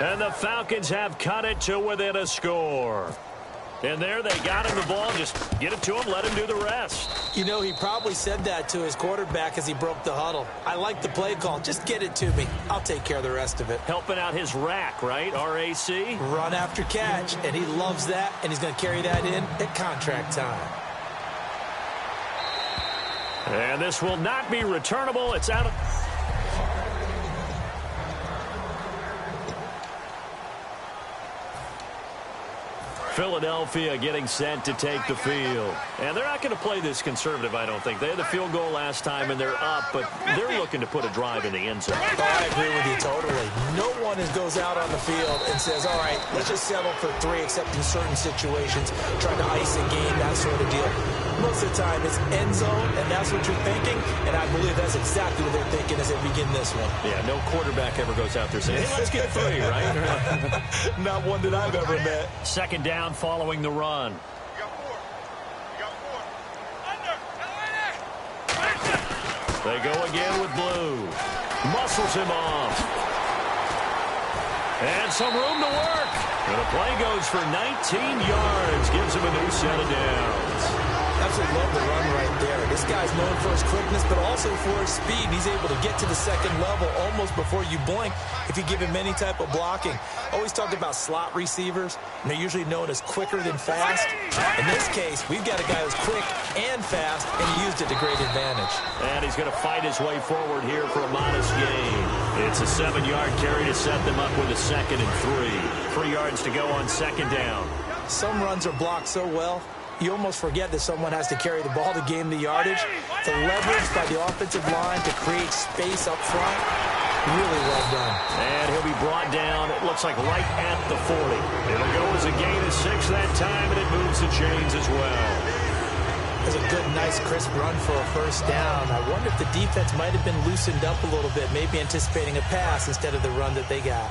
And the Falcons have cut it to within a score. And there they got him the ball. Just get it to him, let him do the rest. You know, he probably said that to his quarterback as he broke the huddle. I like the play call. Just get it to me. I'll take care of the rest of it. Helping out his rack, right? RAC? Run after catch, and he loves that, and he's going to carry that in at contract time. And this will not be returnable. It's out of... Philadelphia getting set to take the field. And they're not going to play this conservative, I don't think. They had the field goal last time, and they're up, but they're looking to put a drive in the end zone. Oh, I agree with you totally. No one goes out on the field and says, all right, let's just settle for 3, except in certain situations, trying to ice a game, that sort of deal. Most of the time, it's end zone, and that's what you're thinking, and I believe that's exactly what they're thinking as they begin this one. Yeah, no quarterback ever goes out there saying, hey, let's get 3, right? Not one that I've ever met. Second down following the run. You got 4. You got 4. Under. They go again with Blue. Muscles him off. And some room to work. And the play goes for 19 yards. Gives him a new set of downs. Absolutely love the run right there. This guy's known for his quickness, but also for his speed. He's able to get to the second level almost before you blink if you give him any type of blocking. Always talk about slot receivers, and they're usually known as quicker than fast. In this case, we've got a guy who's quick and fast, and he used it to great advantage. And he's going to fight his way forward here for a modest gain. It's a 7-yard carry to set them up with a 2nd and 3. 3 yards to go on second down. Some runs are blocked so well, you almost forget that someone has to carry the ball to gain the yardage. The leverage by the offensive line to create space up front, really well done. And he'll be brought down, it looks like right at the 40. It'll go as a gain of 6 that time, and it moves the chains as well. It's a good, nice, crisp run for a first down. I wonder if the defense might have been loosened up a little bit, maybe anticipating a pass instead of the run that they got.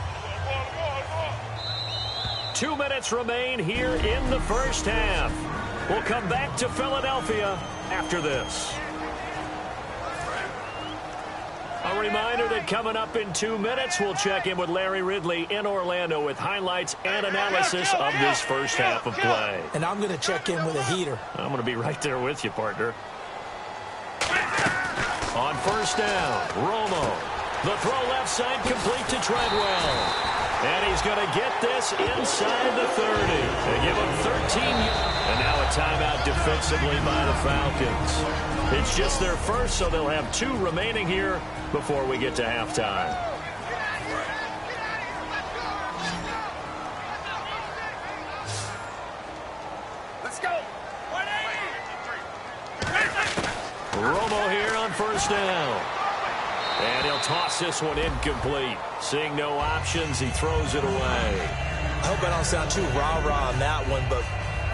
2 minutes remain here in the first half. We'll come back to Philadelphia after this. A reminder that coming up in 2 minutes, we'll check in with Larry Ridley in Orlando with highlights and analysis of this first half of play. And I'm going to check in with a heater. I'm going to be right there with you, partner. On first down, Romo. The throw left side complete to Treadwell. And he's going to get this inside the 30. They give him 13. And now a timeout defensively by the Falcons. It's just their first, so they'll have 2 remaining here before we get to halftime. Let's go. 180. Romo here on first down. And he'll toss this one incomplete. Seeing no options, he throws it away. I hope I don't sound too rah-rah on that one, but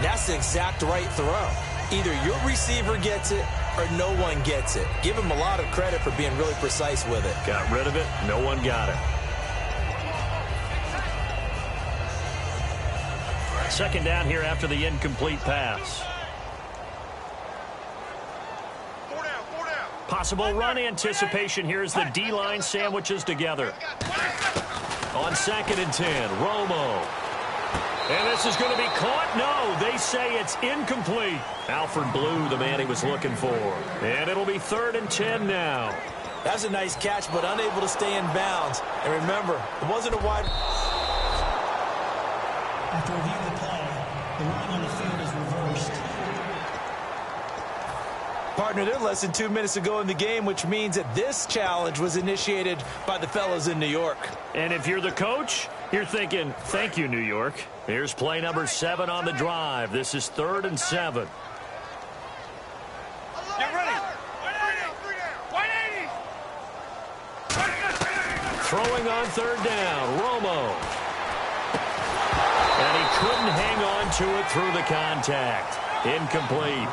that's the exact right throw. Either your receiver gets it or no one gets it. Give him a lot of credit for being really precise with it. Got rid of it. No one got it. Second down here after the incomplete pass. Possible run anticipation here as the D-line sandwiches together. On 2nd and 10, Romo. And this is going to be caught. No, they say it's incomplete. Alfred Blue, the man he was looking for. And it'll be 3rd and 10 now. That's a nice catch, but unable to stay in bounds. And remember, it wasn't a wide... After reviewing the play, the running on the field is reversed. Partner, they're less than 2 minutes to go in the game, which means that this challenge was initiated by the fellas in New York. And if you're the coach, you're thinking, thank you, New York. Here's play number 7 on the drive. This is 3rd and 7. Get ready. 180. Throwing on 3rd down, Romo. And he couldn't hang on to it through the contact. Incomplete.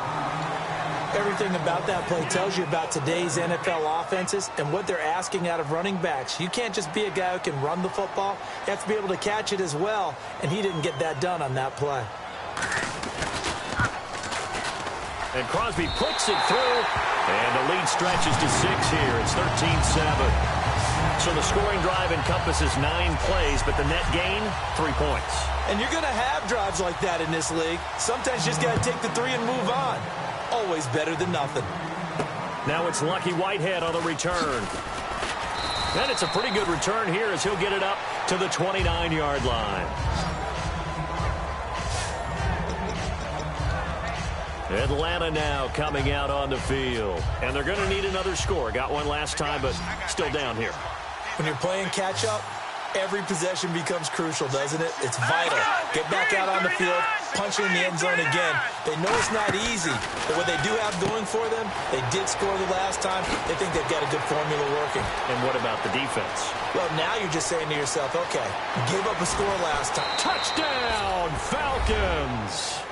Everything about that play tells you about today's NFL offenses and what they're asking out of running backs. You can't just be a guy who can run the football. You have to be able to catch it as well, and he didn't get that done on that play. And Crosby puts it through, and the lead stretches to 6 here. It's 13-7. So the scoring drive encompasses 9 plays, but the net gain, 3 points. And you're going to have drives like that in this league. Sometimes you just got to take the 3 and move on. Always better than nothing. Now it's Lucky Whitehead on the return. And it's a pretty good return here as he'll get it up to the 29-yard line. Atlanta now coming out on the field. And they're going to need another score. Got one last time, but still down here. When you're playing catch-up, every possession becomes crucial, doesn't it? It's vital. Get back out on the field, punch it in the end zone again. They know it's not easy, but what they do have going for them, they did score the last time. They think they've got a good formula working. And what about the defense? Well, now you're just saying to yourself, okay, give up a score last time. Touchdown, Falcons!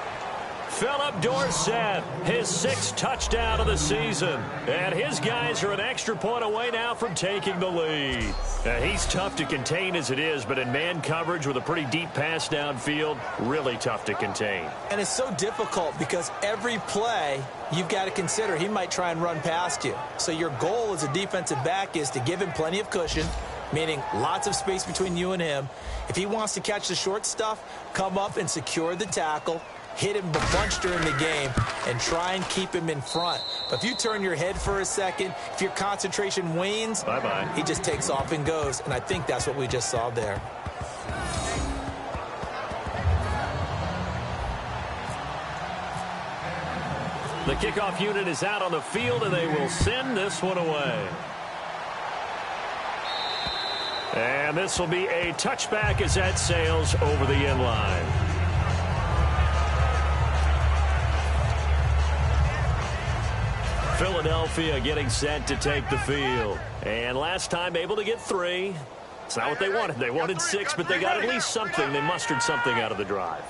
Philip Dorsett, his 6th touchdown of the season. And his guys are an extra point away now from taking the lead. He's tough to contain as it is, but in man coverage with a pretty deep pass downfield, really tough to contain. And it's so difficult because every play you've got to consider he might try and run past you. So your goal as a defensive back is to give him plenty of cushion, meaning lots of space between you and him. If he wants to catch the short stuff, come up and secure the tackle, hit him a bunch during the game, and try and keep him in front. But if you turn your head for a second, if your concentration wanes, bye-bye. He just takes off and goes, and I think that's what we just saw there. The kickoff unit is out on the field, and they will send this one away. And this will be a touchback as that sails over the end line. Philadelphia getting set to take the field. And last time able to get 3. It's not what they wanted. They wanted 6, but they got at least something. They mustered something out of the drive.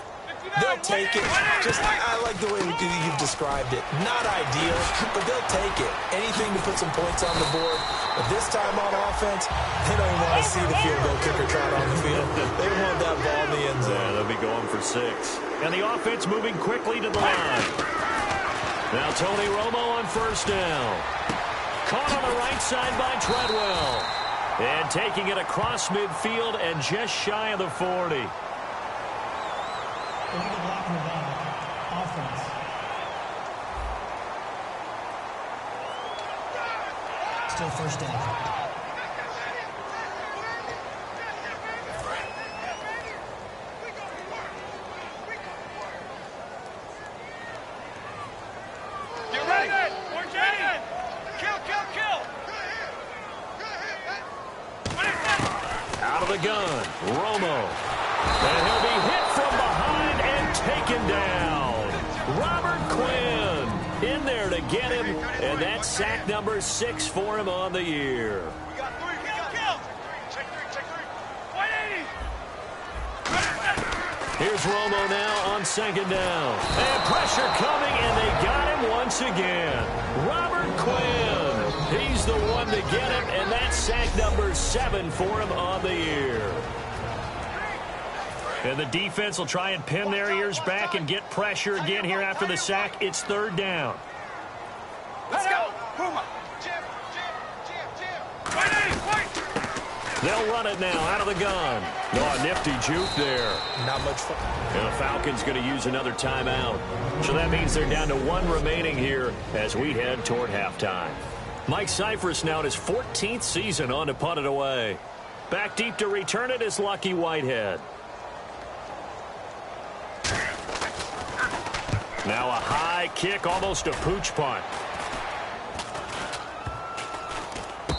They'll take it. I like the way you've described it. Not ideal, but they'll take it. Anything to put some points on the board. But this time on offense, they don't even want to see the field goal kicker trot on the field. They want that ball in the end zone. Yeah, they'll be going for 6. And the offense moving quickly to the line. Now Tony Romo on first down. Caught on the right side by Treadwell. And taking it across midfield and just shy of the 40. Illegal blocking the ball. Offense. Still first down. Get ready! We're ready! Kill! Out of the gun, Romo. And he'll be hit from behind and taken down. Robert Quinn in there to get him, and that's sack number 6 for him on the year. We got 3. Kill! Check 3. 180. Here's Romo now on second down. And pressure coming, and they got him once again. Robert Quinn, he's the one to get him, and that's sack number 7 for him on the year. And the defense will try and pin their ears back and get pressure again here after the sack. It's 3rd down. Let's go! Puma! Jim! Wait! They'll run it now out of the gun. Oh, a nifty juke there. Not much fun. And the Falcons going to use another timeout. So that means they're down to 1 remaining here as we head toward halftime. Mike Cyphers now in his 14th season on to punt it away. Back deep to return it is Lucky Whitehead. Now a high kick, almost a pooch punt.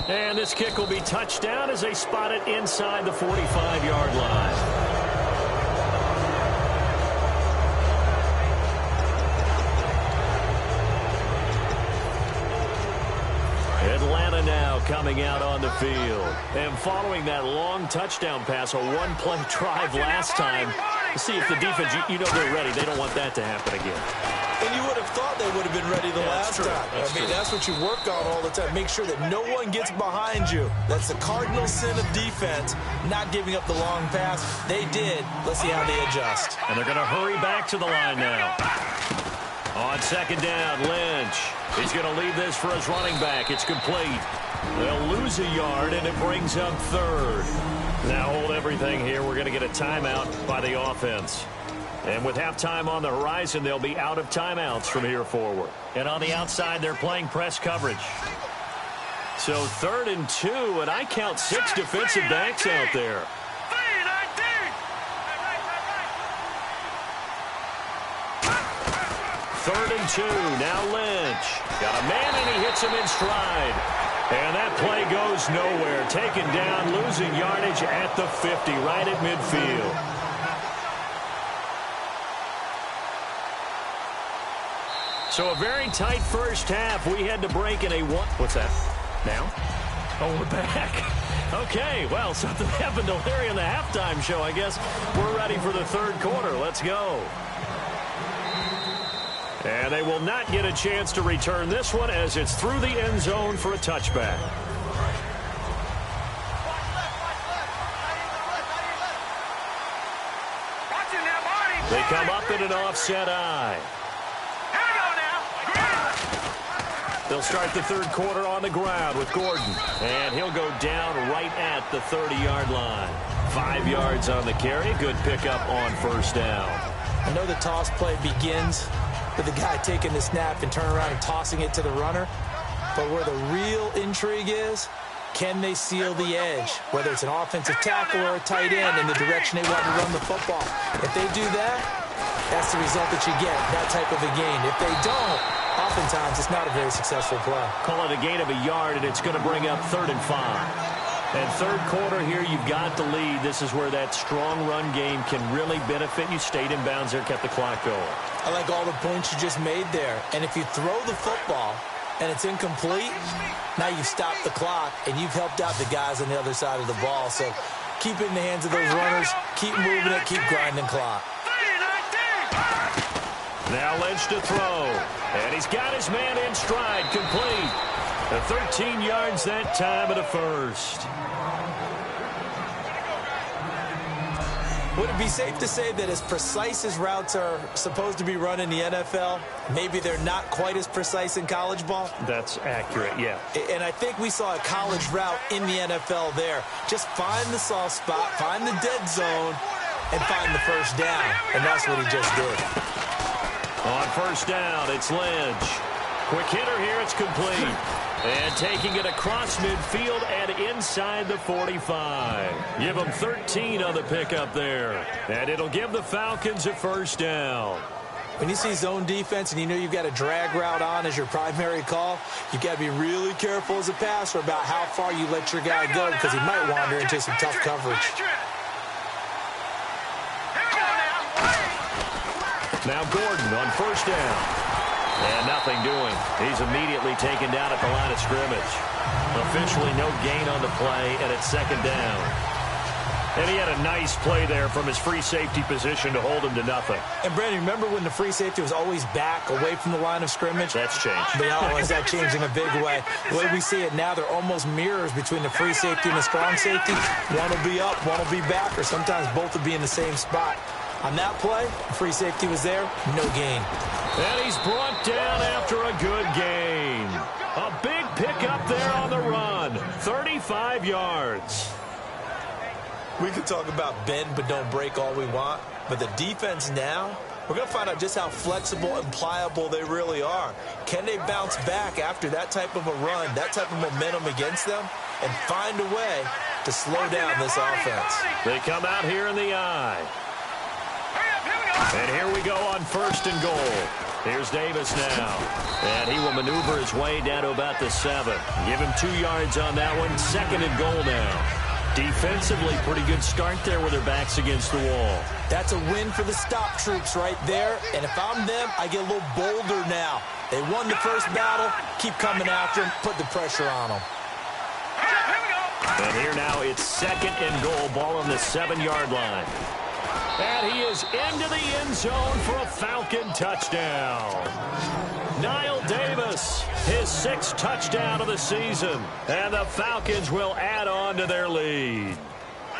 And this kick will be touchdown as they spot it inside the 45-yard line. Atlanta now coming out on the field. And following that long touchdown pass, a one-play drive last time, to see if the defense, you know they're ready. They don't want that to happen again. And you would have thought they would have been ready the last time. That's what you work on all the time. Make sure that no one gets behind you. That's the cardinal sin of defense, not giving up the long pass. They did. Let's see how they adjust. And they're going to hurry back to the line now. On second down, Lynch. He's going to leave this for his running back. It's complete. They'll lose a yard, and it brings up third. Now hold everything here. We're going to get a timeout by the offense. And with halftime on the horizon, they'll be out of timeouts from here forward. And on the outside, they're playing press coverage. So 3rd and 2, and I count 6 defensive backs out there. 3rd and 2, now Lynch. Got a man, and he hits him in stride. And that play goes nowhere. Taken down, losing yardage at the 50, right at midfield. So a very tight first half. We had to break in a one. What's that? Now? Oh, we're back. Okay, well, something happened to Larry in the halftime show. I guess we're ready for the 3rd quarter. Let's go. And they will not get a chance to return this one as it's through the end zone for a touchback. They come up in an offset eye. They'll start the 3rd quarter on the ground with Gordon. And he'll go down right at the 30-yard line. 5 yards on the carry. Good pickup on first down. I know the toss play begins with the guy taking the snap and turning around and tossing it to the runner. But where the real intrigue is, can they seal the edge? Whether it's an offensive tackle or a tight end in the direction they want to run the football. If they do that, that's the result that you get, that type of a gain. If they don't, oftentimes it's not a very successful play. Call it a gain of a yard, and it's going to bring up 3rd and 5. And 3rd quarter here, you've got the lead. This is where that strong run game can really benefit you. Stayed in bounds there, kept the clock going. I like all the points you just made there. And if you throw the football and it's incomplete, now you've stopped the clock and you've helped out the guys on the other side of the ball. So keep it in the hands of those runners. Keep moving it. Keep grinding clock. Now Lynch to throw. And he's got his man in stride, complete. 13 yards that time of the first. Would it be safe to say that as precise as routes are supposed to be run in the NFL, maybe they're not quite as precise in college ball? That's accurate, yeah. And I think we saw a college route in the NFL there. Just find the soft spot, find the dead zone, and find the first down. And that's what he just did. On first down, it's Lynch. Quick hitter here, it's complete. And taking it across midfield and inside the 45. Give them 13 on the pickup there. And it'll give the Falcons a first down. When you see zone defense and you know you've got a drag route on as your primary call, you've got to be really careful as a passer about how far you let your guy go because he might wander into some tough coverage. Now Gordon on first down. And nothing doing. He's immediately taken down at the line of scrimmage. Officially no gain on the play, and it's second down. And he had a nice play there from his free safety position to hold him to nothing. And, Brandon, remember when the free safety was always back away from the line of scrimmage? That's changed. But oh, is that changing a big way? The way we see it now, they're almost mirrors between the free safety and the strong safety. One will be up, one will be back, or sometimes both will be in the same spot. On that play, the free safety was there, no gain. And he's brought down after a good gain. A big pickup there on the run. 35 yards. We could talk about bend but don't break all we want, but the defense now, we're going to find out just how flexible and pliable they really are. Can they bounce back after that type of a run, that type of momentum against them, and find a way to slow down this offense? They come out here in the eye. And here we go on first and goal. Here's Davis now. And he will maneuver his way down to about the 7. Give him 2 yards on that one. Second and goal now. Defensively, pretty good start there with their backs against the wall. That's a win for the stop troops right there. And if I'm them, I get a little bolder now. They won the first battle. Keep coming after them. Put the pressure on them. And here now it's second and goal. Ball on the 7-yard line. And he is into the end zone for a Falcon touchdown. Niall Davis, his 6th touchdown of the season. And the Falcons will add on to their lead.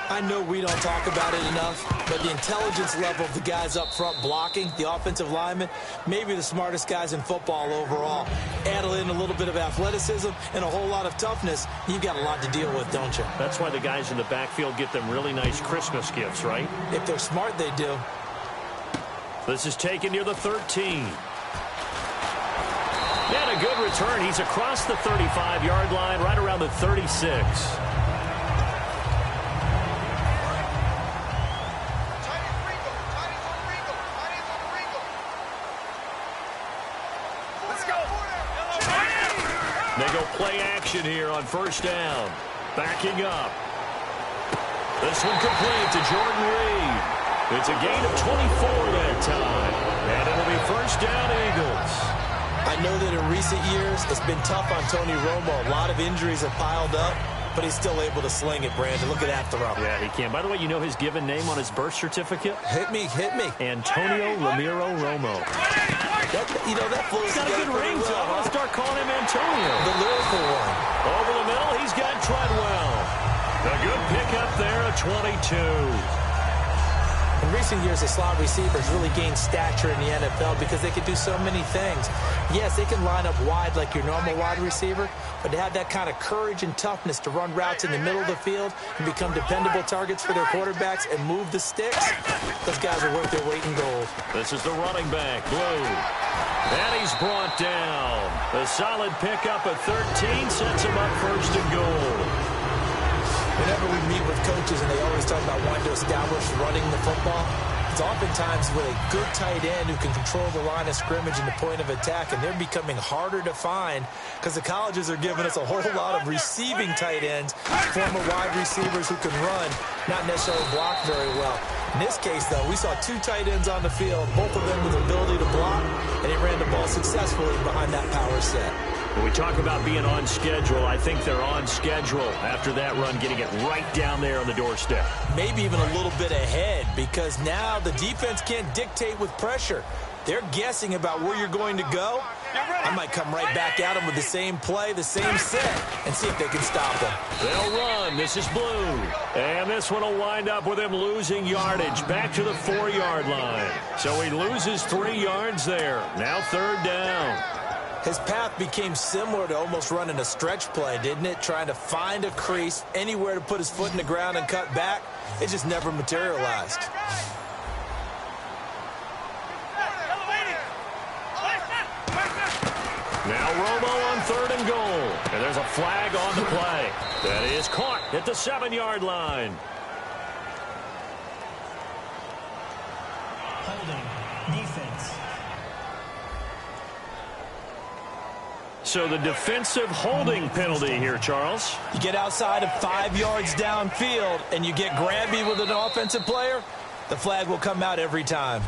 I know we don't talk about it enough, but the intelligence level of the guys up front blocking, the offensive linemen, maybe the smartest guys in football overall. Add in a little bit of athleticism and a whole lot of toughness, you've got a lot to deal with, don't you? That's why the guys in the backfield get them really nice Christmas gifts, right? If they're smart, they do. This is taken near the 13. And a good return. He's across the 35-yard line, right around the 36. They go play action here on first down. Backing up. This one complete to Jordan Reed. It's a gain of 24 that time. And it'll be first down, Eagles. I know that in recent years, it's been tough on Tony Romo. A lot of injuries have piled up, but he's still able to sling it, Brandon. Look at that throw. Yeah, he can. By the way, you know his given name on his birth certificate? Hit me, hit me. Antonio Ramiro Romo. That flows. He's got a good ring, so I'm going to start calling him Antonio. The lyrical one. Over the middle, he's got Treadwell. A good pickup there, a 22. In recent years, the slot receivers really gained stature in the NFL because they can do so many things. Yes, they can line up wide like your normal wide receiver, but to have that kind of courage and toughness to run routes in the middle of the field and become dependable targets for their quarterbacks and move the sticks, those guys are worth their weight in gold. This is the running back, Blue. And he's brought down. A solid pickup at 13 sets him up first and goal. Whenever we meet with coaches and they always talk about wanting to establish running the football, it's oftentimes with a good tight end who can control the line of scrimmage and the point of attack, and they're becoming harder to find because the colleges are giving us a whole lot of receiving tight ends, former wide receivers who can run, not necessarily block very well. In this case, though, we saw two tight ends on the field, both of them with the ability to block, and they ran the ball successfully behind that power set. When we talk about being on schedule, I think they're on schedule after that run, getting it right down there on the doorstep. Maybe even a little bit ahead, because now the defense can't dictate with pressure. They're guessing about where you're going to go. I might come right back at them with the same play, the same set, and see if they can stop them. They'll run. This is Blue. And this one will wind up with him losing yardage back to the 4-yard line. So he loses 3 yards there. Now third down. His path became similar to almost running a stretch play, didn't it? Trying to find a crease, anywhere to put his foot in the ground and cut back. It just never materialized. Now Romo on third and goal. And there's a flag on the play. That is caught at the 7-yard line. Holding. Defense. So the defensive holding penalty here, Charles. You get outside of 5 yards downfield and you get grabby with an offensive player, the flag will come out every time.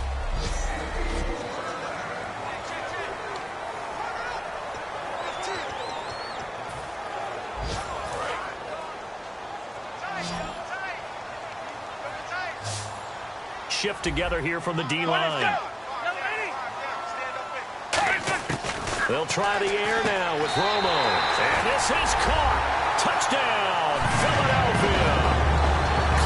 Shift together here from the D-line. They'll try the air now with Romo. And this is caught. Touchdown, Philadelphia.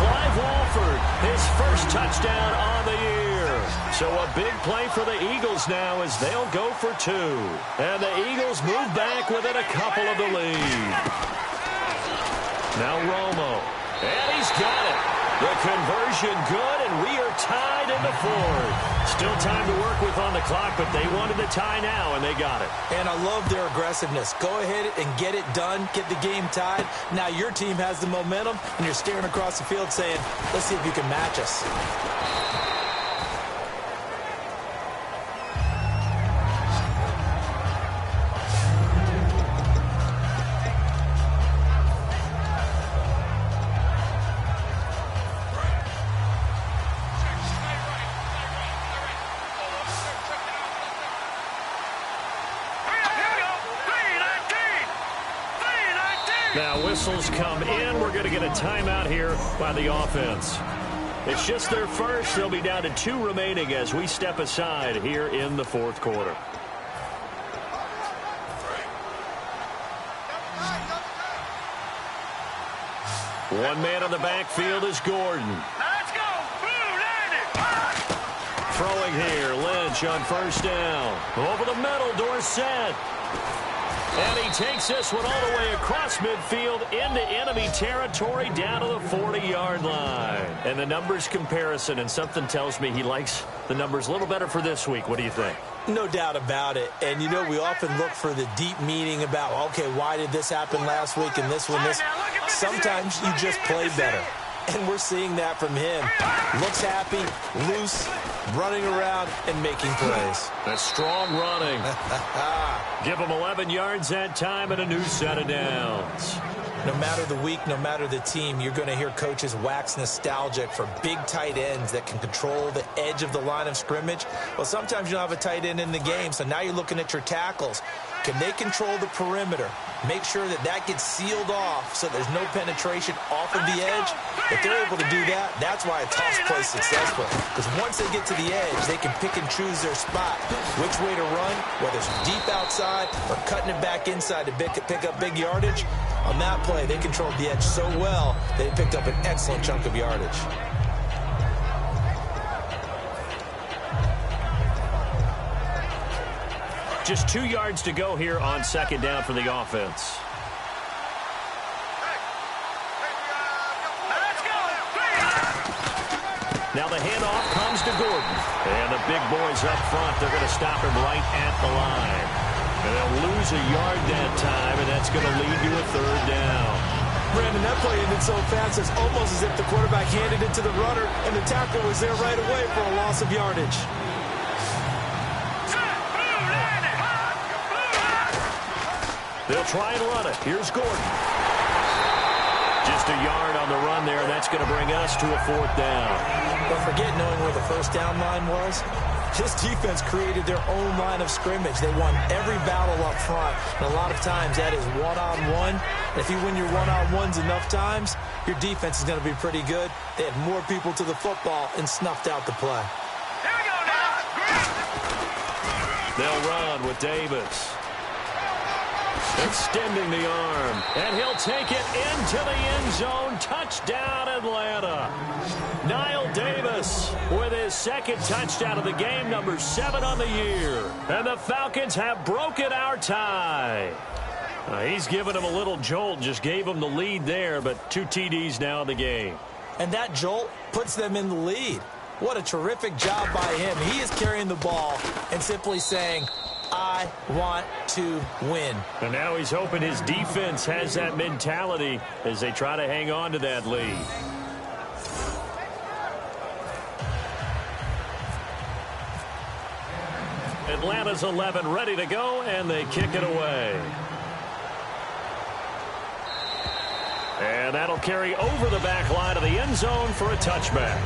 Clive Walford, his first touchdown on the year. So a big play for the Eagles now as they'll go for 2. And the Eagles move back within a couple of the lead. Now Romo. And he's got it. The conversion good, and we are tied in the 4th. Still time to work with on the clock, but they wanted the tie now, and they got it. And I love their aggressiveness. Go ahead and get it done, get the game tied. Now your team has the momentum, and you're staring across the field saying, let's see if you can match us. Now whistles come in. We're going to get a timeout here by the offense. It's just their first. They'll be down to 2 remaining as we step aside here in the 4th quarter. One man on the backfield is Gordon. Let's go. Blue, land it. Throwing here, Lynch on first down. Over the middle, Dorsett. And he takes this one all the way across midfield into enemy territory down to the 40-yard line. And the numbers comparison, and something tells me he likes the numbers a little better for this week. What do you think? No doubt about it. And, you know, we often look for the deep meaning about, okay, why did this happen last week and this one, this? Sometimes you just play better. And we're seeing that from him. Looks happy, loose, running around, and making plays. A strong running. Give him 11 yards that time and a new set of downs. No matter the week, no matter the team, you're going to hear coaches wax nostalgic for big tight ends that can control the edge of the line of scrimmage. Well, sometimes you don't have a tight end in the game, so now you're looking at your tackles. Can they control the perimeter? Make sure that that gets sealed off so there's no penetration off of the edge. If they're able to do that, that's why a toss play is successful. Because once they get to the edge, they can pick and choose their spot, which way to run, whether it's deep outside or cutting it back inside to pick up big yardage. On that play, they controlled the edge so well, they picked up an excellent chunk of yardage. Just 2 yards to go here on second down for the offense. Now the handoff comes to Gordon. And the big boys up front, they're going to stop him right at the line. And they'll lose a yard that time, and that's going to lead to a third down. Brandon, that play ended so fast, it's almost as if the quarterback handed it to the runner, and the tackle was there right away for a loss of yardage. They'll try and run it. Here's Gordon. Just a yard on the run there. That's going to bring us to a fourth down. Don't forget knowing where the first down line was. This defense created their own line of scrimmage. They won every battle up front. And a lot of times that is one-on-one. And if you win your one-on-ones enough times, your defense is going to be pretty good. They had more people to the football and snuffed out the play. Here we go now. They'll run with Davis. Extending the arm, and he'll take it into the end zone. Touchdown, Atlanta. Niall Davis with his second touchdown of the game, number 7 on the year. And the Falcons have broken our tie. He's given him a little jolt, just gave him the lead there, but 2 TDs now in the game. And that jolt puts them in the lead. What a terrific job by him. He is carrying the ball and simply saying, I want to win. And now he's hoping his defense has that mentality as they try to hang on to that lead. Atlanta's 11 ready to go, and they kick it away. And that'll carry over the back line of the end zone for a touchback.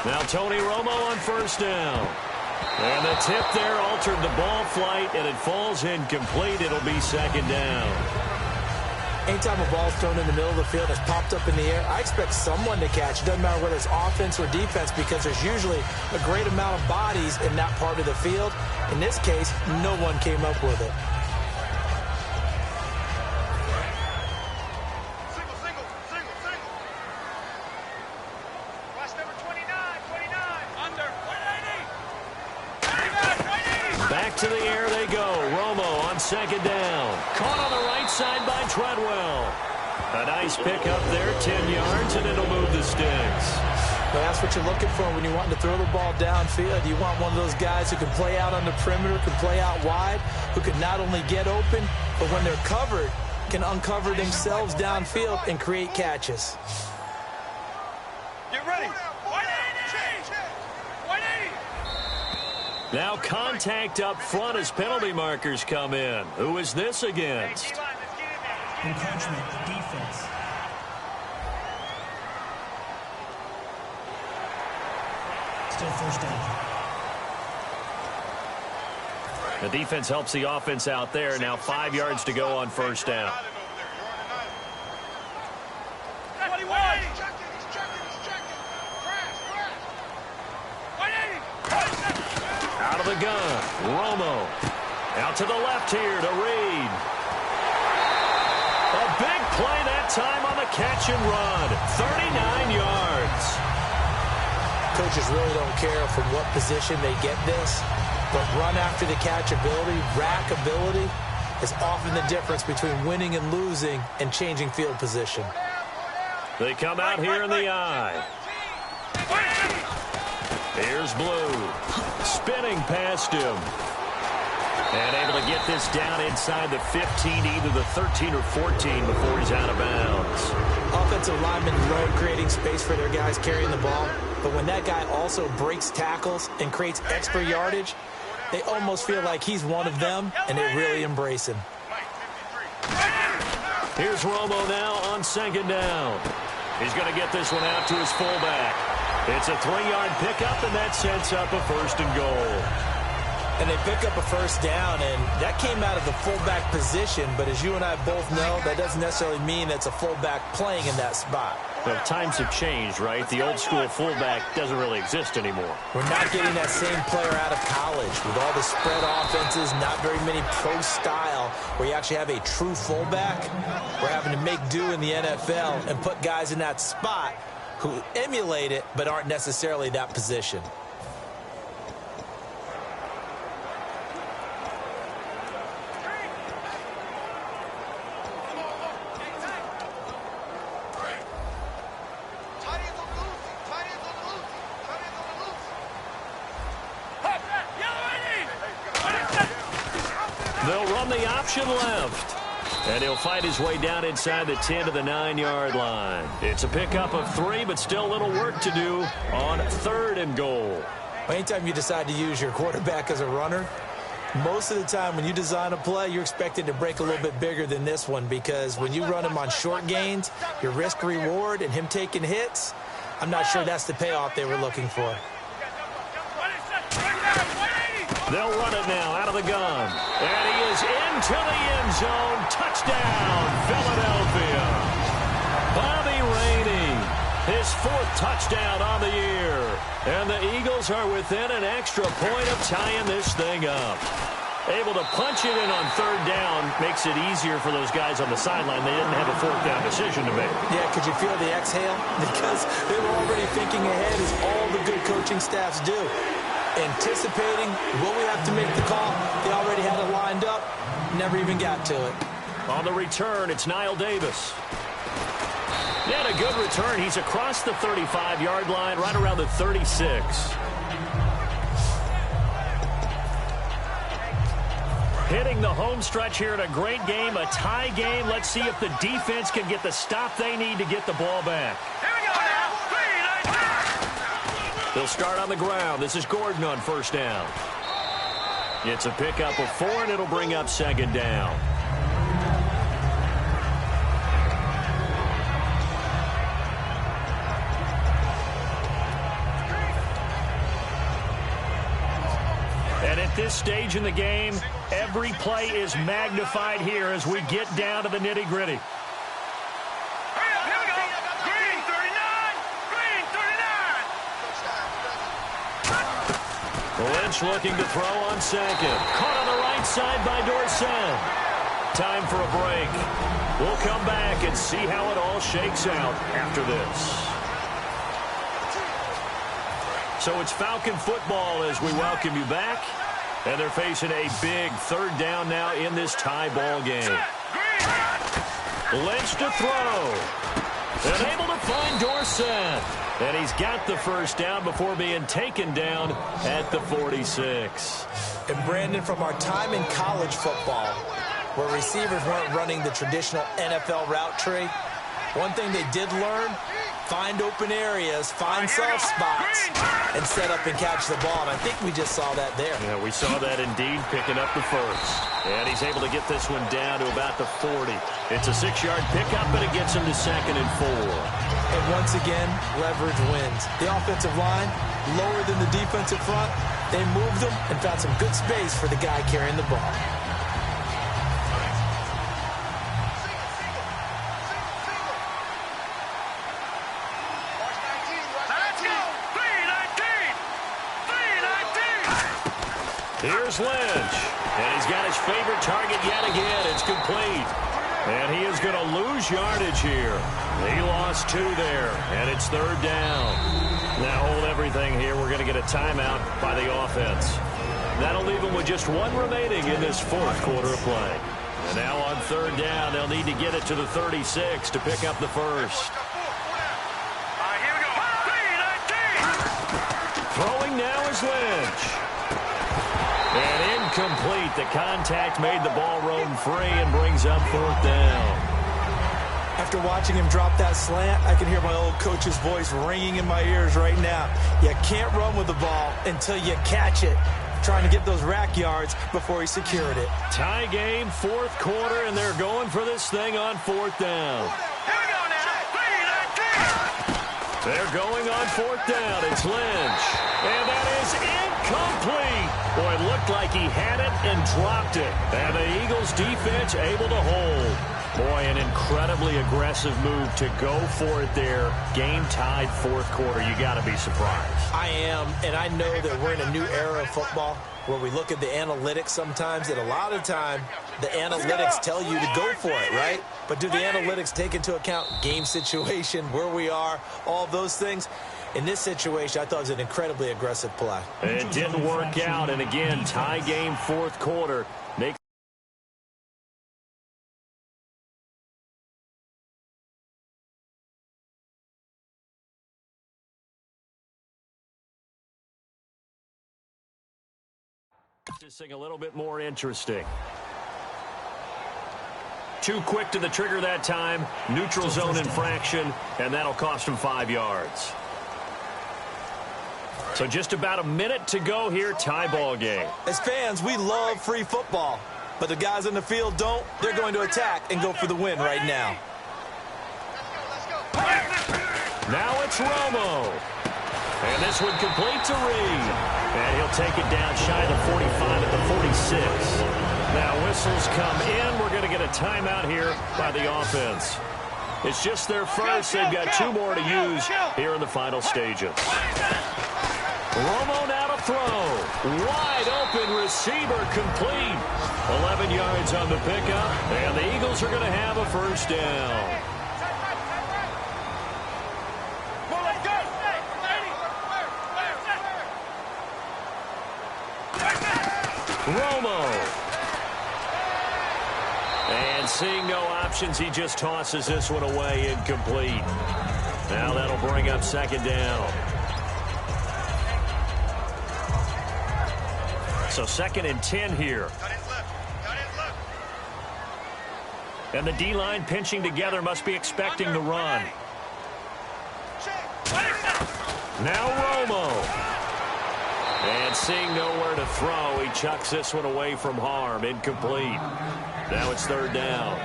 Now Tony Romo on first down. And the tip there altered the ball flight, and it falls incomplete. It'll be second down. Anytime a ball's thrown in the middle of the field and it's popped up in the air, I expect someone to catch. It doesn't matter whether it's offense or defense, because there's usually a great amount of bodies in that part of the field. In this case, no one came up with it. Back to the air they go. Romo on second down. Caught on the right side by Treadwell. A nice pick up there, 10 yards, and it'll move the sticks. Well, that's what you're looking for when you want to throw the ball downfield. You want one of those guys who can play out on the perimeter, can play out wide, who can not only get open, but when they're covered, can uncover themselves downfield and create catches. Get ready. Now contact up front as penalty markers come in. Who is this against? Encroachment, defense. Still first down. The defense helps the offense out there. Now 5 yards to go on first down. Out of the gun, Romo. Out to the left here to Reed. A big play that time on the catch and run. 39 yards. Coaches really don't care from what position they get this, but run after the catch ability, rack ability, is often the difference between winning and losing and changing field position. They come out here in the eye. Here's Blue. Spinning past him. And able to get this down inside the 15, either the 13 or 14 before he's out of bounds. Offensive linemen love creating space for their guys carrying the ball, but when that guy also breaks tackles and creates extra yardage, they almost feel like he's one of them, and they really embrace him. Here's Romo now on second down. He's going to get this one out to his fullback. It's a 3-yard pickup, and that sets up a 1st and goal. And they pick up a first down, and that came out of the fullback position. But as you and I both know, that doesn't necessarily mean it's a fullback playing in that spot. Well, times have changed, right? The old school fullback doesn't really exist anymore. We're not getting that same player out of college with all the spread offenses, not very many pro style, where you actually have a true fullback. We're having to make do in the NFL and put guys in that spot who emulate it but aren't necessarily that position. They'll run the option left. And he'll fight his way down inside the 10 to the 9-yard line. It's a pickup of 3, but still a little work to do on 3rd and goal. Anytime you decide to use your quarterback as a runner, most of the time when you design a play, you're expected to break a little bit bigger than this one, because when you run him on short gains, your risk-reward and him taking hits, I'm not sure that's the payoff they were looking for. They'll run it now out of the gun. And he is into the end zone. Touchdown, Philadelphia. Bobby Rainey, his 4th touchdown on the year. And the Eagles are within an extra point of tying this thing up. Able to punch it in on 3rd down makes it easier for those guys on the sideline. They didn't have a 4th down decision to make. Yeah, could you feel the exhale? Because they were already thinking ahead, as all the good coaching staffs do. Anticipating, will we have to make the call? They already had it lined up, never even got to it. On the return, it's Niall Davis. He had a good return. He's across the 35-yard line, right around the 36. Hitting the home stretch here in a great game, a tie game. Let's see if the defense can get the stop they need to get the ball back. Here we go now. They'll start on the ground. This is Gordon on 1st down. It's a pickup of 4, and it'll bring up 2nd down. And at this stage in the game, every play is magnified here as we get down to the nitty-gritty. Lynch looking to throw on 2nd. Caught on the right side by Dorsett. Time for a break. We'll come back and see how it all shakes out after this. So it's Falcon football as we welcome you back. And they're facing a big 3rd down now in this tie ball game. Lynch to throw. And able to find Dorsett. And he's got the 1st down before being taken down at the 46. And Brandon, from our time in college football, where receivers weren't running the traditional NFL route tree, one thing they did learn, find open areas, find soft spots, and set up and catch the ball. And I think we just saw that there. Yeah, we saw that indeed, picking up the 1st. And he's able to get this one down to about the 40. It's a 6-yard pickup, but it gets him to 2nd and 4. And once again, leverage wins. The offensive line, lower than the defensive front, They moved him and found some good space for the guy carrying the ball. Let's go. 3-19. Here's Lynch. And he's got his favorite target yet again. It's complete. And he is going to lose yardage here. He lost 2 there, and it's 3rd down. Now hold everything here. We're going to get a timeout by the offense. That'll leave them with just 1 remaining in this 4th quarter of play. And now on 3rd down, they'll need to get it to the 36 to pick up the first. All right, here we go. 3-19. Throwing now is Lynch. And incomplete. The contact made the ball roam free and brings up 4th down. After watching him drop that slant, I can hear my old coach's voice ringing in my ears right now. You can't run with the ball until you catch it. Trying to get those rack yards before he secured it. Tie game, 4th quarter, and they're going for this thing on 4th down. Here we go now. 3-19. They're going on 4th down. It's Lynch. And that is incomplete. Boy, it looked like he had it and dropped it. And the Eagles defense able to hold. Boy, an incredibly aggressive move to go for it there. Game tied 4th quarter. You got to be surprised. I am, and I know that we're in a new era of football where we look at the analytics sometimes, and a lot of time the analytics tell you to go for it, right? But do the analytics take into account game situation, where we are, all of those things? In this situation, I thought it was an incredibly aggressive play. It didn't work out, and again, tie game 4th quarter. Makes this thing a little bit more interesting. Too quick to the trigger that time. Neutral zone infraction, and that'll cost him 5 yards. So just about a minute to go here, tie ball game. As fans, we love free football, but the guys in the field don't. They're going to attack and go for the win right now. Now it's Romo. And this one complete to Reed. And he'll take it down shy of the 45 at the 46. Now whistles come in. We're going to get a timeout here by the offense. It's just their first. They've got 2 more to use here in the final stages. Romo now to throw. Wide open receiver complete. 11 yards on the pickup. And the Eagles are going to have a first down. Romo. And seeing no options, he just tosses this one away incomplete. Now that'll bring up 2nd down. So 2nd and 10 here. And the D-line pinching together must be expecting the run. Now Romo. And seeing nowhere to throw, he chucks this one away from harm. Incomplete. Now it's 3rd down.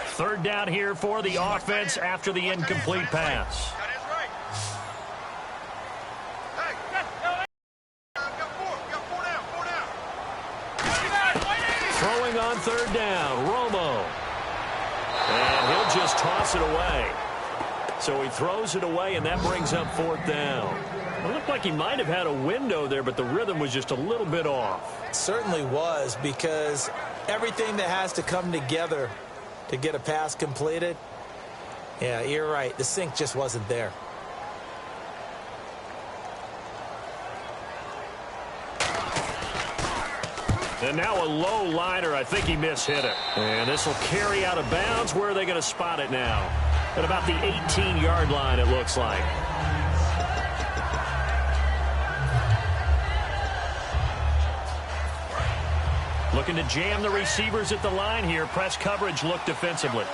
Third down here for the offense after the incomplete pass. Throwing on 3rd down, Romo. And he'll just toss it away. So he throws it away, and that brings up 4th down. It looked like he might have had a window there, but the rhythm was just a little bit off. It certainly was, because everything that has to come together to get a pass completed, yeah, you're right. The sync just wasn't there. And now a low liner. I think he mishit it. And this will carry out of bounds. Where are they going to spot it now? At about the 18-yard line, it looks like. Looking to jam the receivers at the line here. Press coverage look defensively.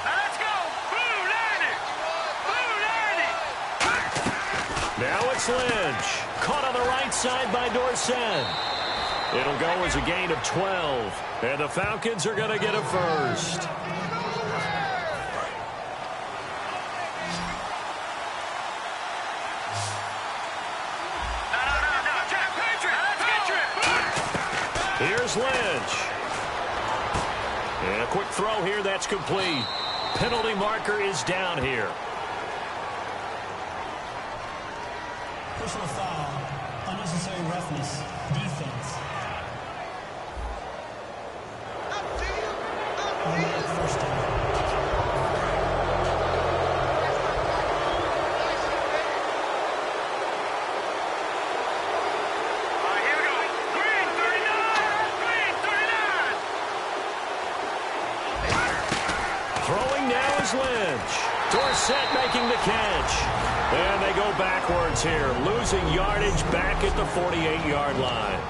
Let's go. Blue 90. Blue 90. Now it's Lynch. Caught on the right side by Dorsett. It'll go as a gain of 12. And the Falcons are going to get a first. Here's Lynch. And a quick throw here, that's complete. Penalty marker is down here. Personal foul, unnecessary roughness, defense. First down. Lynch. Dorsett making the catch. And they go backwards here, losing yardage back at the 48-yard line.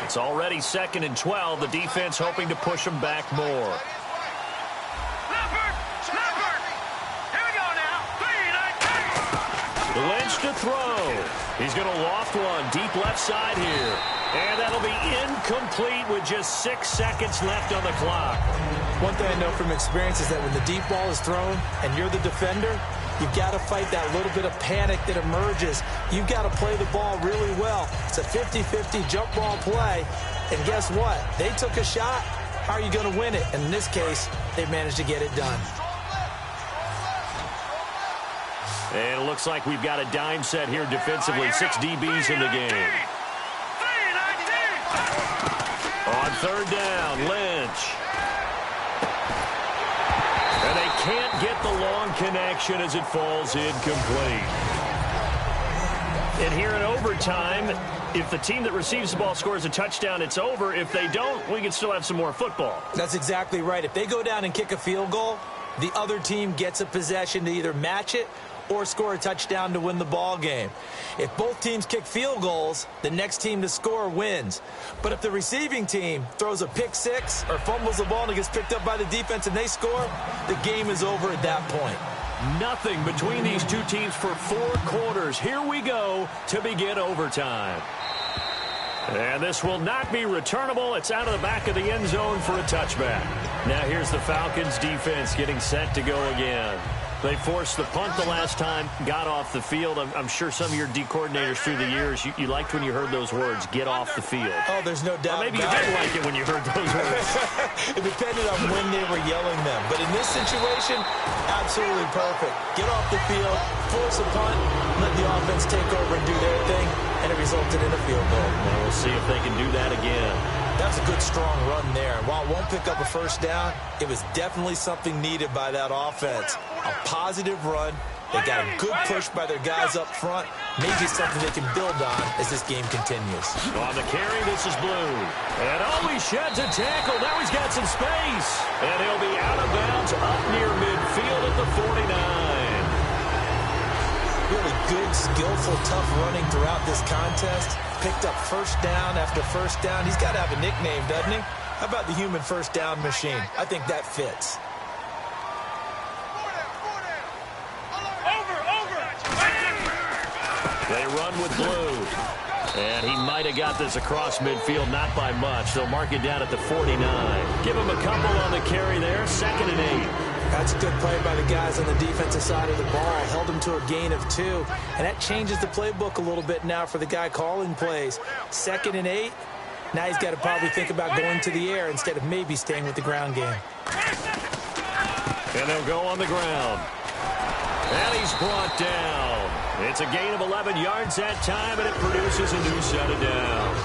It's already 2nd and 12. The defense hoping to push them back more. Lynch to throw. He's going to loft one deep left side here. And that'll be incomplete with just 6 seconds left on the clock. One thing I know from experience is that when the deep ball is thrown and you're the defender, you've got to fight that little bit of panic that emerges. You've got to play the ball really well. It's a 50-50 jump ball play. And guess what? They took a shot. How are you going to win it? And in this case, they managed to get it done. And it looks like we've got a dime set here defensively. 6 DBs in the game. On 3rd down, Lynch. And they can't get the long connection as it falls incomplete. And here in overtime, if the team that receives the ball scores a touchdown, it's over. If they don't, we can still have some more football. That's exactly right. If they go down and kick a field goal, the other team gets a possession to either match it or score a touchdown to win the ball game. If both teams kick field goals, the next team to score wins. But if the receiving team throws a pick six or fumbles the ball and it gets picked up by the defense and they score, the game is over at that point. Nothing between these two teams for 4 quarters. Here we go to begin overtime. And this will not be returnable. It's out of the back of the end zone for a touchback. Now here's the Falcons defense getting set to go again. They forced the punt the last time, got off the field. I'm sure some of your D coordinators through the years, you liked when you heard those words, get off the field. Oh, there's no doubt. Or maybe you didn't like it when you heard those words. It depended on when they were yelling them. But in this situation, absolutely perfect. Get off the field, force a punt, let the offense take over and do their thing, and it resulted in a field goal. Well, we'll see if they can do that again. That's a good, strong run there. While it won't pick up a first down, it was definitely something needed by that offense. A positive run. They got a good push by their guys up front. Maybe something they can build on as this game continues. On the carry, this is Blue. And he sheds a tackle. Now he's got some space. And he'll be out of bounds up near midfield at the 49. Really good, skillful, tough running throughout this contest. Picked up first down after first down. He's got to have a nickname, doesn't he? How about the human first down machine? I think that fits. They run with Blue. And he might have got this across midfield, not by much. They'll mark it down at the 49. Give him a couple on the carry there, 2nd and 8. That's a good play by the guys on the defensive side of the ball. Held him to a gain of 2. And that changes the playbook a little bit now for the guy calling plays. 2nd and 8. Now he's got to probably think about going to the air instead of maybe staying with the ground game. And they'll go on the ground. And he's brought down. It's a gain of 11 yards that time, and it produces a new set of downs.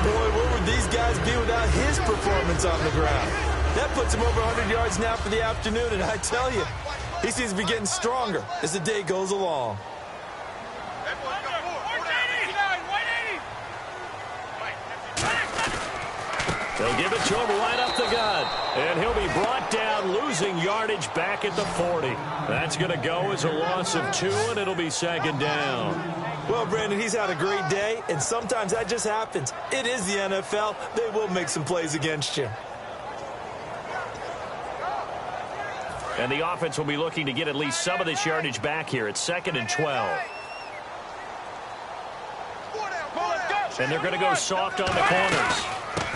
Boy, where would these guys be without his performance on the ground? That puts him over 100 yards now for the afternoon, and I tell you, he seems to be getting stronger as the day goes along. They'll give it to him right up the gut. And he'll be brought down, losing yardage back at the 40. That's going to go as a loss of 2, and it'll be 2nd down. Well, Brandon, he's had a great day, and sometimes that just happens. It is the NFL. They will make some plays against you. And the offense will be looking to get at least some of this yardage back here. It's 2nd and 12. And they're going to go soft on the corners.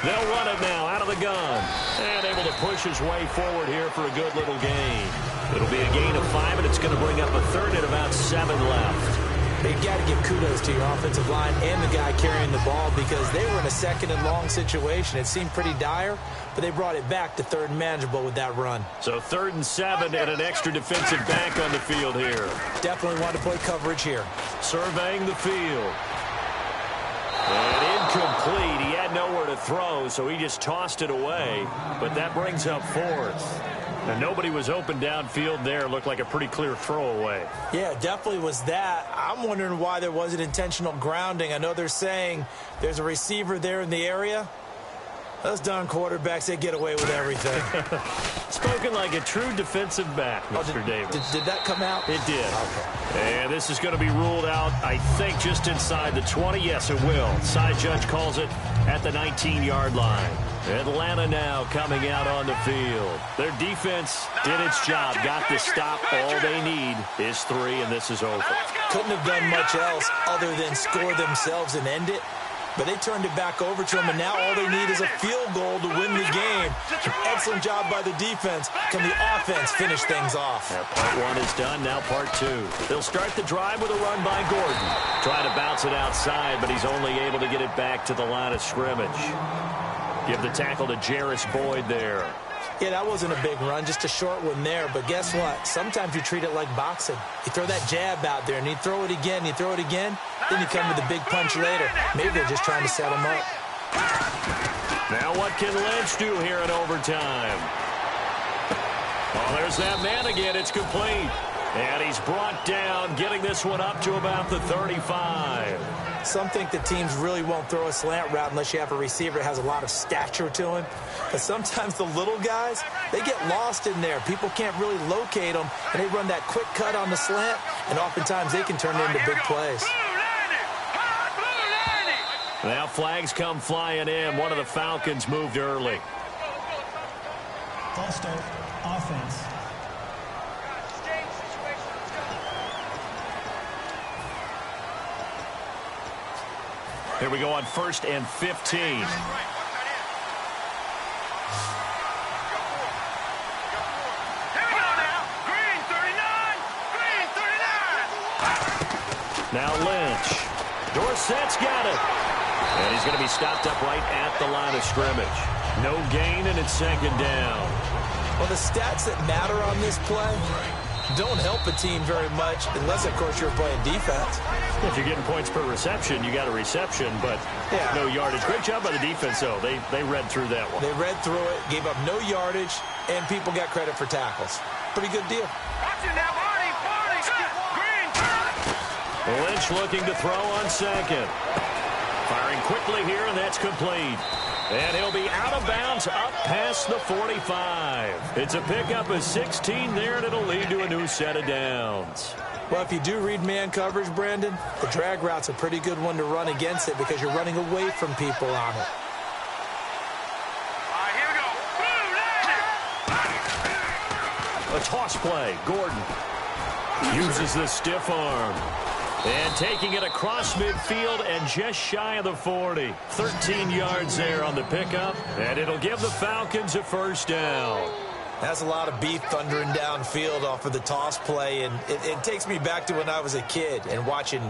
They'll run it now out of the gun. And able to push his way forward here for a good little gain. It'll be a gain of 5, and it's going to bring up a 3rd and about 7 left. You've got to give kudos to your offensive line and the guy carrying the ball because they were in a 2nd and long situation. It seemed pretty dire, but they brought it back to 3rd and manageable with that run. So 3rd and 7 and an extra defensive back on the field here. Definitely want to play coverage here. Surveying the field. And incomplete. He had nowhere to throw, so he just tossed it away. But that brings up 4th. And nobody was open downfield there. Looked like a pretty clear throwaway. Yeah, definitely was that. I'm wondering why there wasn't intentional grounding. I know they're saying there's a receiver there in the area. Those darn quarterbacks, they get away with everything. Spoken like a true defensive back, Mr. Davis. Did that come out? It did. Okay. And this is going to be ruled out, I think, just inside the 20. Yes, it will. Side judge calls it at the 19-yard line. Atlanta now coming out on the field. Their defense did its job, got the stop. All they need is 3, and this is over. Couldn't have done much else other than score themselves and end it. But they turned it back over to them, and now all they need is a field goal to win the game. An excellent job by the defense. Can the offense finish things off? Yeah, part 1 is done, now part 2. They'll start the drive with a run by Gordon. Try to bounce it outside, but he's only able to get it back to the line of scrimmage. Give the tackle to Jarris Boyd there. Yeah, that wasn't a big run, just a short one there. But guess what? Sometimes you treat it like boxing. You throw that jab out there, and you throw it again, you throw it again, then you come with a big punch later. Maybe they're just trying to set him up. Now what can Lynch do here in overtime? Oh, there's that man again. It's complete. And he's brought down, getting this one up to about the 35. Some think the teams really won't throw a slant route unless you have a receiver that has a lot of stature to him. But sometimes the little guys, they get lost in there. People can't really locate them, and they run that quick cut on the slant, and oftentimes they can turn it into big plays. Now flags come flying in. One of the Falcons moved early. False start, offense. Here we go on 1st and 15. Here we go now. Green 39. Green 39. Now Lynch. Dorsett's got it. And he's going to be stopped up right at the line of scrimmage. No gain, and it's 2nd down. Well, the stats that matter on this play don't help a team very much unless, of course, you're playing defense. If you're getting points per reception, you got a reception, but no yardage. Great job by the defense, though. They read through that one. They read through it, gave up no yardage, and people got credit for tackles. Pretty good deal. Watch it now, Barney. Green. Lynch looking to throw on 2nd. Firing quickly here, and that's complete. And he'll be out of bounds up past the 45. It's a pickup of 16 there, and it'll lead to a new set of downs. Well, if you do read man coverage, Brandon, the drag route's a pretty good one to run against it because you're running away from people on it. All right, here we go. A toss play. Gordon uses the stiff arm. And taking it across midfield and just shy of the 40. 13 yards there on the pickup. And it'll give the Falcons a 1st down. That's a lot of beef thundering downfield off of the toss play. And it takes me back to when I was a kid and watching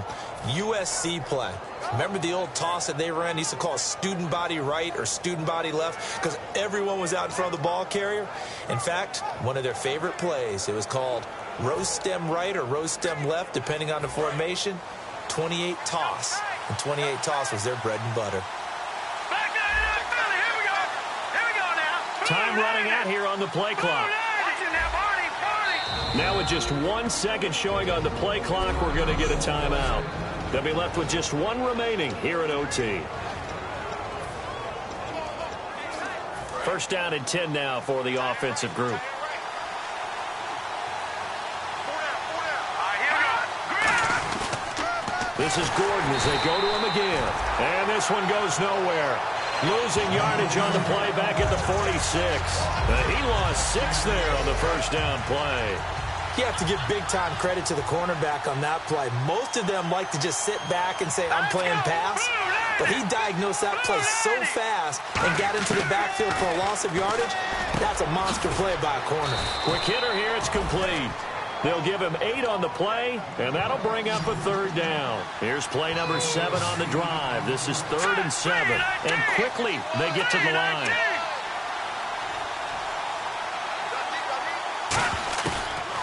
USC play. Remember the old toss that they ran? They used to call it student body right or student body left because everyone was out in front of the ball carrier. In fact, one of their favorite plays, it was called rose stem right or rose stem left, depending on the formation. 28 toss. And 28 toss was their bread and butter. Back down, here we go. Here we go now. Time running out here on the play clock. Watch it now, Barney. Now with just 1 second showing on the play clock, we're going to get a timeout. They'll be left with just 1 remaining here at OT. 1st down and 10 now for the offensive group. This is Gordon as they go to him again. And this one goes nowhere. Losing yardage on the play back at the 46. He lost 6 there on the first down play. You have to give big-time credit to the cornerback on that play. Most of them like to just sit back and say, I'm playing pass. But he diagnosed that play so fast and got into the backfield for a loss of yardage. That's a monster play by a corner. Quick hitter here, it's complete. They'll give him 8 on the play, and that'll bring up a third down. Here's play number 7 on the drive. This is 3rd and 7. And quickly, they get to the line.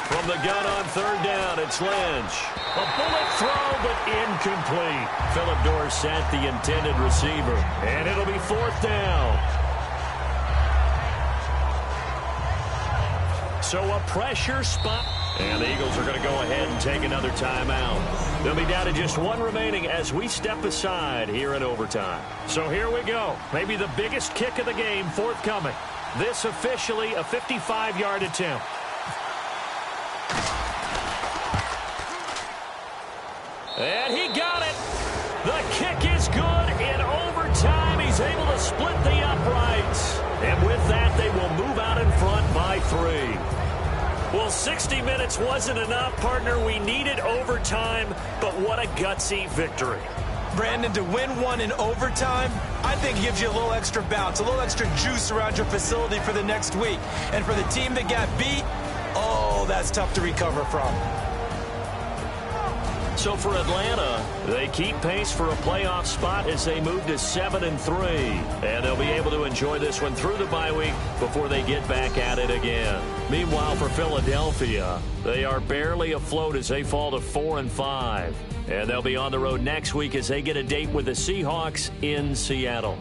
From the gun on 3rd down, it's Lynch. A bullet throw, but incomplete. Phillip Dorsett, the intended receiver. And it'll be 4th down. So a pressure spot. And the Eagles are going to go ahead and take another timeout. They'll be down to just 1 remaining as we step aside here in overtime. So here we go. Maybe the biggest kick of the game forthcoming. This officially a 55-yard attempt. And he got it. The kick is good in overtime. He's able to split the uprights. And with that, they will move out in front by 3. Well, 60 minutes wasn't enough, partner. We needed overtime, but what a gutsy victory. Brandon, to win one in overtime, I think it gives you a little extra bounce, a little extra juice around your facility for the next week. And for the team that got beat, oh, that's tough to recover from. So for Atlanta, they keep pace for a playoff spot as they move to 7-3. And they'll be able to enjoy this one through the bye week before they get back at it again. Meanwhile, for Philadelphia, they are barely afloat as they fall to 4-5. And they'll be on the road next week as they get a date with the Seahawks in Seattle.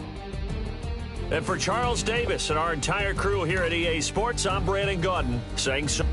And for Charles Davis and our entire crew here at EA Sports, I'm Brandon Gaudin saying so.